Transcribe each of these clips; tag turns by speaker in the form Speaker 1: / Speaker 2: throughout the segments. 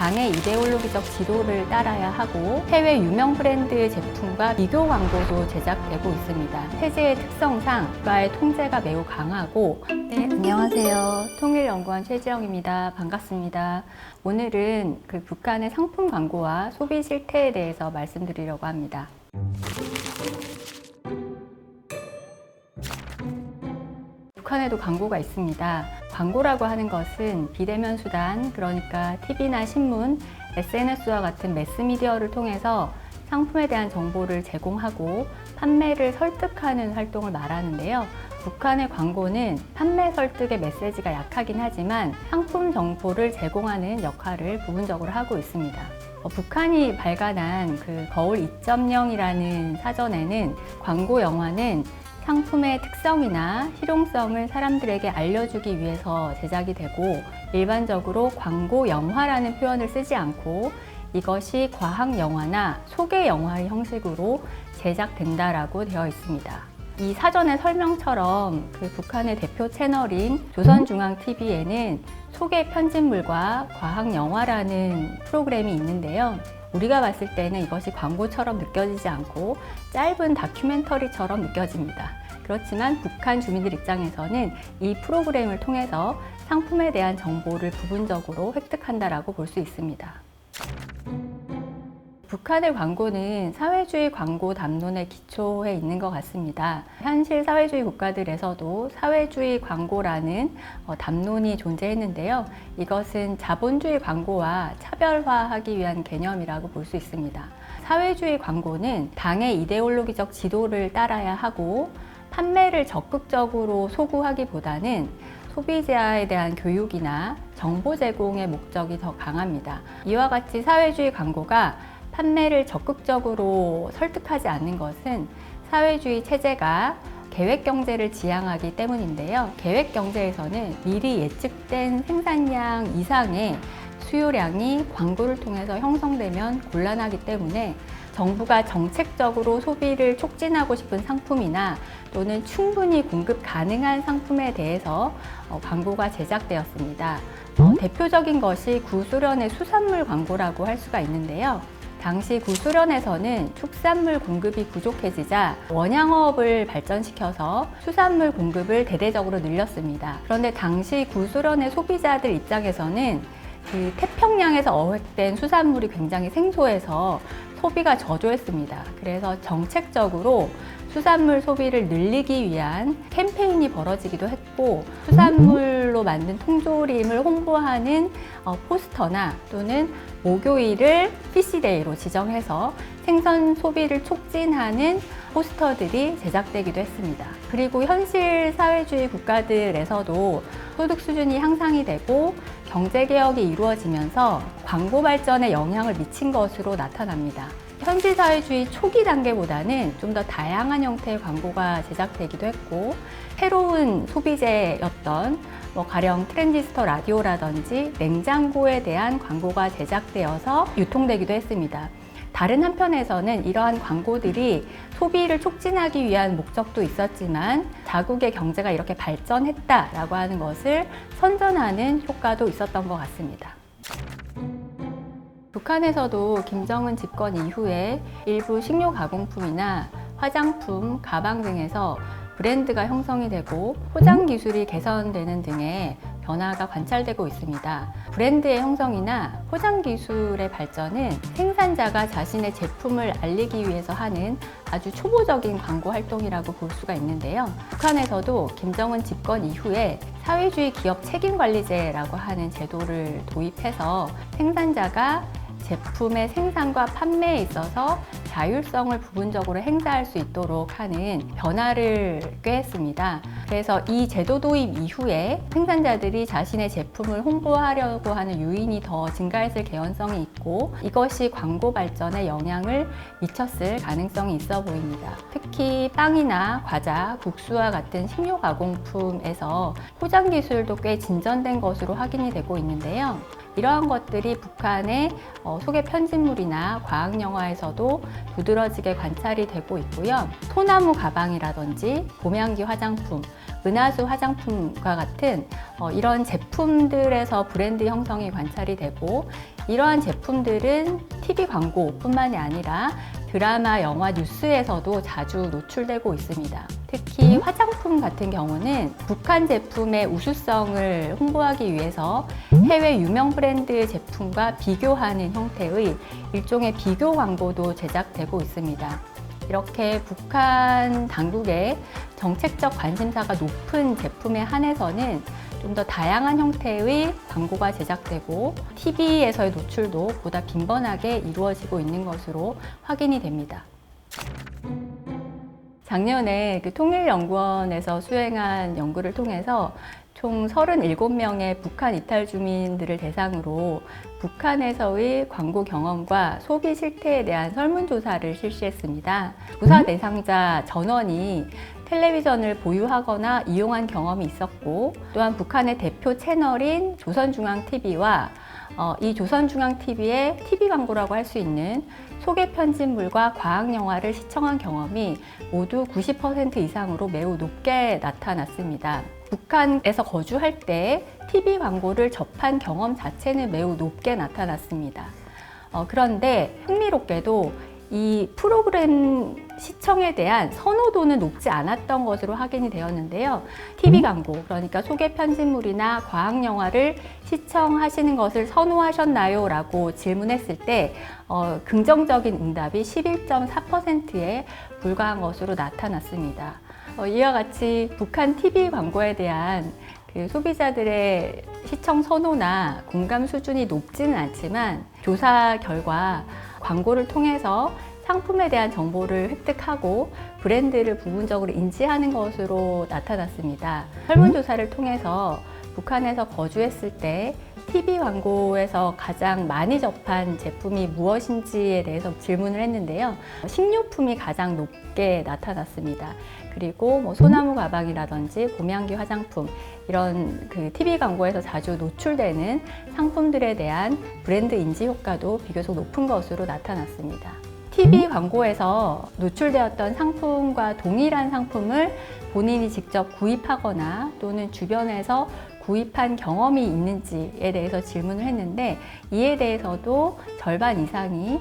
Speaker 1: 당의 이데올로기적 지도를 따라야 하고 해외 유명 브랜드의 제품과 비교 광고도 제작되고 있습니다. 체제의 특성상 국가의 통제가 매우 강하고 네, 안녕하세요. 통일연구원 최지영입니다. 반갑습니다. 오늘은 북한의 상품 광고와 소비 실태에 대해서 말씀드리려고 합니다. 북한에도 광고가 있습니다. 광고라고 하는 것은 비대면 수단, 그러니까 TV나 신문, SNS와 같은 매스미디어를 통해서 상품에 대한 정보를 제공하고 판매를 설득하는 활동을 말하는데요. 북한의 광고는 판매 설득의 메시지가 약하긴 하지만 상품 정보를 제공하는 역할을 부분적으로 하고 있습니다. 북한이 발간한 거울 2.0이라는 사전에는 광고 영화는 상품의 특성이나 실용성을 사람들에게 알려주기 위해서 제작이 되고 일반적으로 광고 영화라는 표현을 쓰지 않고 이것이 과학 영화나 소개 영화의 형식으로 제작된다라고 되어 있습니다. 이 사전의 설명처럼 북한의 대표 채널인 조선중앙TV에는 소개 편집물과 과학 영화라는 프로그램이 있는데요. 우리가 봤을 때는 이것이 광고처럼 느껴지지 않고 짧은 다큐멘터리처럼 느껴집니다. 그렇지만 북한 주민들 입장에서는 이 프로그램을 통해서 상품에 대한 정보를 부분적으로 획득한다라고 볼 수 있습니다. 북한의 광고는 사회주의 광고 담론에 기초해 있는 것 같습니다. 현실 사회주의 국가들에서도 사회주의 광고라는 담론이 존재했는데요. 이것은 자본주의 광고와 차별화하기 위한 개념이라고 볼 수 있습니다. 사회주의 광고는 당의 이데올로기적 지도를 따라야 하고 판매를 적극적으로 소구하기보다는 소비자에 대한 교육이나 정보 제공의 목적이 더 강합니다. 이와 같이 사회주의 광고가 판매를 적극적으로 설득하지 않는 것은 사회주의 체제가 계획경제를 지향하기 때문인데요. 계획경제에서는 미리 예측된 생산량 이상의 수요량이 광고를 통해서 형성되면 곤란하기 때문에 정부가 정책적으로 소비를 촉진하고 싶은 상품이나 또는 충분히 공급 가능한 상품에 대해서 광고가 제작되었습니다. 대표적인 것이 구소련의 수산물 광고라고 할 수가 있는데요. 당시 구소련에서는 축산물 공급이 부족해지자 원양어업을 발전시켜서 수산물 공급을 대대적으로 늘렸습니다. 그런데 당시 구소련의 소비자들 입장에서는 태평양에서 어획된 수산물이 굉장히 생소해서 소비가 저조했습니다. 그래서 정책적으로 수산물 소비를 늘리기 위한 캠페인이 벌어지기도 했고 수산물로 만든 통조림을 홍보하는 포스터나 또는 목요일을 피시데이로 지정해서 생선 소비를 촉진하는 포스터들이 제작되기도 했습니다. 그리고 현실 사회주의 국가들에서도 소득 수준이 향상이 되고 경제개혁이 이루어지면서 광고 발전에 영향을 미친 것으로 나타납니다. 현실 사회주의 초기 단계보다는 좀 더 다양한 형태의 광고가 제작되기도 했고 새로운 소비재였던 가령 트랜지스터 라디오라든지 냉장고에 대한 광고가 제작되어서 유통되기도 했습니다. 다른 한편에서는 이러한 광고들이 소비를 촉진하기 위한 목적도 있었지만 자국의 경제가 이렇게 발전했다라고 하는 것을 선전하는 효과도 있었던 것 같습니다. 북한에서도 김정은 집권 이후에 일부 식료 가공품이나 화장품, 가방 등에서 브랜드가 형성이 되고 포장 기술이 개선되는 등의 변화가 관찰되고 있습니다. 브랜드의 형성이나 포장 기술의 발전은 생산자가 자신의 제품을 알리기 위해서 하는 아주 초보적인 광고 활동이라고 볼 수가 있는데요. 북한에서도 김정은 집권 이후에 사회주의 기업 책임관리제라고 하는 제도를 도입해서 생산자가 제품의 생산과 판매에 있어서 자율성을 부분적으로 행사할 수 있도록 하는 변화를 꾀했습니다. 그래서 이 제도 도입 이후에 생산자들이 자신의 제품을 홍보하려고 하는 유인이 더 증가했을 개연성이 있고 이것이 광고 발전에 영향을 미쳤을 가능성이 있어 보입니다. 특히 빵이나 과자, 국수와 같은 식료 가공품에서 포장 기술도 꽤 진전된 것으로 확인이 되고 있는데요. 이러한 것들이 북한의 소개 편집물이나 과학 영화에서도 두드러지게 관찰이 되고 있고요. 소나무 가방이라든지 봄향기 화장품, 은하수 화장품과 같은 이런 제품들에서 브랜드 형성이 관찰이 되고, 이러한 제품들은 TV 광고뿐만이 아니라 드라마, 영화, 뉴스에서도 자주 노출되고 있습니다. 특히 화장품 같은 경우는 북한 제품의 우수성을 홍보하기 위해서 해외 유명 브랜드 제품과 비교하는 형태의 일종의 비교 광고도 제작되고 있습니다. 이렇게 북한 당국의 정책적 관심사가 높은 제품에 한해서는 좀 더 다양한 형태의 광고가 제작되고 TV에서의 노출도 보다 빈번하게 이루어지고 있는 것으로 확인이 됩니다. 작년에 통일연구원에서 수행한 연구를 통해서 총 37명의 북한 이탈 주민들을 대상으로 북한에서의 광고 경험과 소비 실태에 대한 설문조사를 실시했습니다. 조사 대상자 전원이 텔레비전을 보유하거나 이용한 경험이 있었고, 또한 북한의 대표 채널인 조선중앙TV와 이 조선중앙TV의 TV 광고라고 할 수 있는 소개 편집물과 과학 영화를 시청한 경험이 모두 90% 이상으로 매우 높게 나타났습니다. 북한에서 거주할 때 TV 광고를 접한 경험 자체는 매우 높게 나타났습니다. 그런데 흥미롭게도 이 프로그램 시청에 대한 선호도는 높지 않았던 것으로 확인이 되었는데요. TV 광고, 그러니까 소개 편집물이나 과학 영화를 시청하시는 것을 선호하셨나요? 라고 질문했을 때 긍정적인 응답이 11.4%에 불과한 것으로 나타났습니다. 이와 같이 북한 TV 광고에 대한 소비자들의 시청 선호나 공감 수준이 높지는 않지만, 조사 결과 광고를 통해서 상품에 대한 정보를 획득하고 브랜드를 부분적으로 인지하는 것으로 나타났습니다. 설문조사를 통해서 북한에서 거주했을 때 TV 광고에서 가장 많이 접한 제품이 무엇인지에 대해서 질문을 했는데요. 식료품이 가장 높게 나타났습니다. 그리고 소나무 가방이라든지 봄향기 화장품, 이런 TV 광고에서 자주 노출되는 상품들에 대한 브랜드 인지 효과도 비교적 높은 것으로 나타났습니다. TV 광고에서 노출되었던 상품과 동일한 상품을 본인이 직접 구입하거나 또는 주변에서 구입한 경험이 있는지에 대해서 질문을 했는데, 이에 대해서도 절반 이상이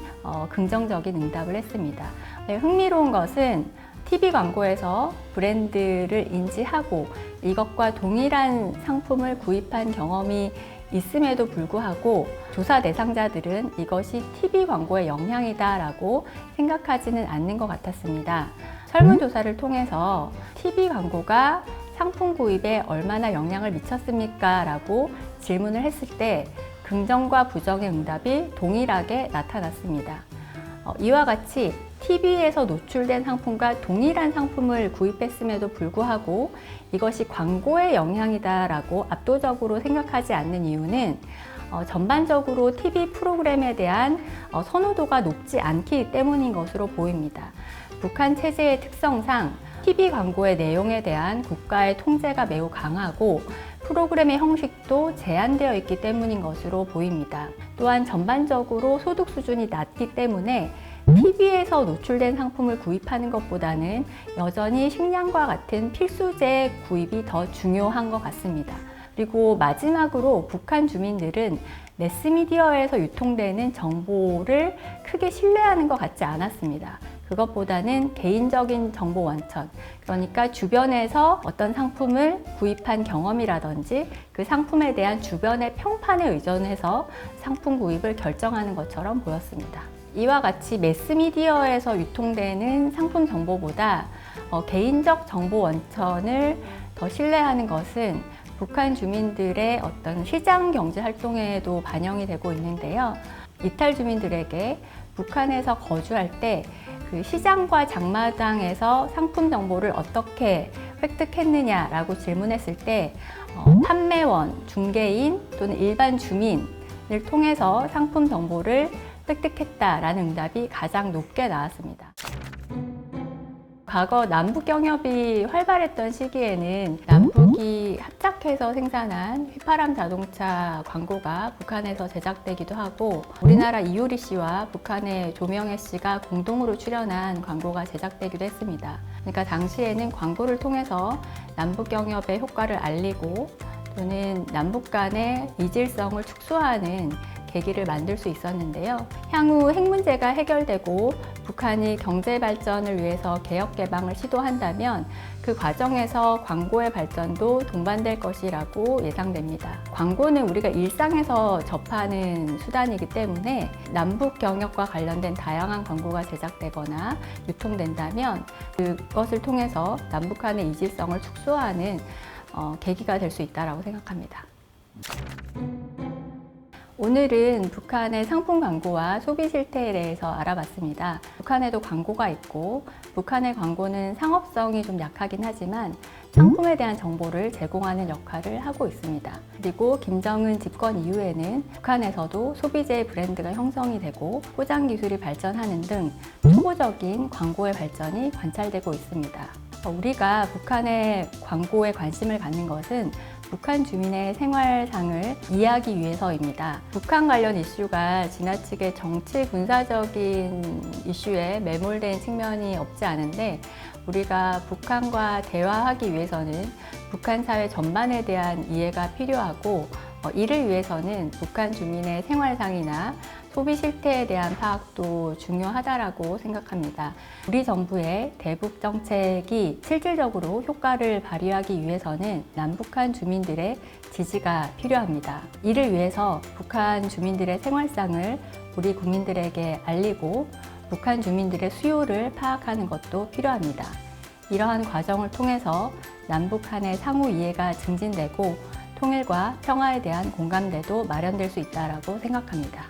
Speaker 1: 긍정적인 응답을 했습니다. 흥미로운 것은 TV 광고에서 브랜드를 인지하고 이것과 동일한 상품을 구입한 경험이 있음에도 불구하고 조사 대상자들은 이것이 TV 광고의 영향이다라고 생각하지는 않는 것 같았습니다. 설문조사를 통해서 TV 광고가 상품 구입에 얼마나 영향을 미쳤습니까? 라고 질문을 했을 때 긍정과 부정의 응답이 동일하게 나타났습니다. 이와 같이 TV에서 노출된 상품과 동일한 상품을 구입했음에도 불구하고 이것이 광고의 영향이다라고 압도적으로 생각하지 않는 이유는 전반적으로 TV 프로그램에 대한 선호도가 높지 않기 때문인 것으로 보입니다. 북한 체제의 특성상 TV 광고의 내용에 대한 국가의 통제가 매우 강하고 프로그램의 형식도 제한되어 있기 때문인 것으로 보입니다. 또한 전반적으로 소득 수준이 낮기 때문에 TV에서 노출된 상품을 구입하는 것보다는 여전히 식량과 같은 필수재 구입이 더 중요한 것 같습니다. 그리고 마지막으로 북한 주민들은 매스미디어에서 유통되는 정보를 크게 신뢰하는 것 같지 않았습니다. 그것보다는 개인적인 정보 원천, 그러니까 주변에서 어떤 상품을 구입한 경험이라든지 그 상품에 대한 주변의 평판에 의존해서 상품 구입을 결정하는 것처럼 보였습니다. 이와 같이 매스미디어에서 유통되는 상품 정보보다 개인적 정보 원천을 더 신뢰하는 것은 북한 주민들의 어떤 시장 경제 활동에도 반영이 되고 있는데요. 이탈 주민들에게 북한에서 거주할 때 그 시장과 장마당에서 상품 정보를 어떻게 획득했느냐라고 질문했을 때 판매원, 중개인 또는 일반 주민을 통해서 상품 정보를 획득했다라는 응답이 가장 높게 나왔습니다. 과거 남북 경협이 활발했던 시기에는 남북이 합작해서 생산한 휘파람 자동차 광고가 북한에서 제작되기도 하고, 우리나라 이효리 씨와 북한의 조명혜 씨가 공동으로 출연한 광고가 제작되기도 했습니다. 그러니까 당시에는 광고를 통해서 남북 경협의 효과를 알리고 또는 남북 간의 이질성을 축소하는 계기를 만들 수 있었는데요. 향후 핵 문제가 해결되고 북한이 경제 발전을 위해서 개혁 개방을 시도한다면 그 과정에서 광고의 발전도 동반될 것이라고 예상됩니다. 광고는 우리가 일상에서 접하는 수단이기 때문에 남북 경협과 관련된 다양한 광고가 제작되거나 유통된다면 그것을 통해서 남북 간의 이질성을 축소하는 계기가 될 수 있다고 생각합니다. 오늘은 북한의 상품 광고와 소비 실태에 대해서 알아봤습니다. 북한에도 광고가 있고, 북한의 광고는 상업성이 좀 약하긴 하지만 상품에 대한 정보를 제공하는 역할을 하고 있습니다. 그리고 김정은 집권 이후에는 북한에서도 소비재의 브랜드가 형성이 되고 포장 기술이 발전하는 등 초보적인 광고의 발전이 관찰되고 있습니다. 우리가 북한의 광고에 관심을 갖는 것은 북한 주민의 생활상을 이해하기 위해서입니다. 북한 관련 이슈가 지나치게 정치 군사적인 이슈에 매몰된 측면이 없지 않은데, 우리가 북한과 대화하기 위해서는 북한 사회 전반에 대한 이해가 필요하고, 이를 위해서는 북한 주민의 생활상이나 소비 실태에 대한 파악도 중요하다고 생각합니다. 우리 정부의 대북 정책이 실질적으로 효과를 발휘하기 위해서는 남북한 주민들의 지지가 필요합니다. 이를 위해서 북한 주민들의 생활상을 우리 국민들에게 알리고 북한 주민들의 수요를 파악하는 것도 필요합니다. 이러한 과정을 통해서 남북 간의 상호 이해가 증진되고 통일과 평화에 대한 공감대도 마련될 수 있다고 생각합니다.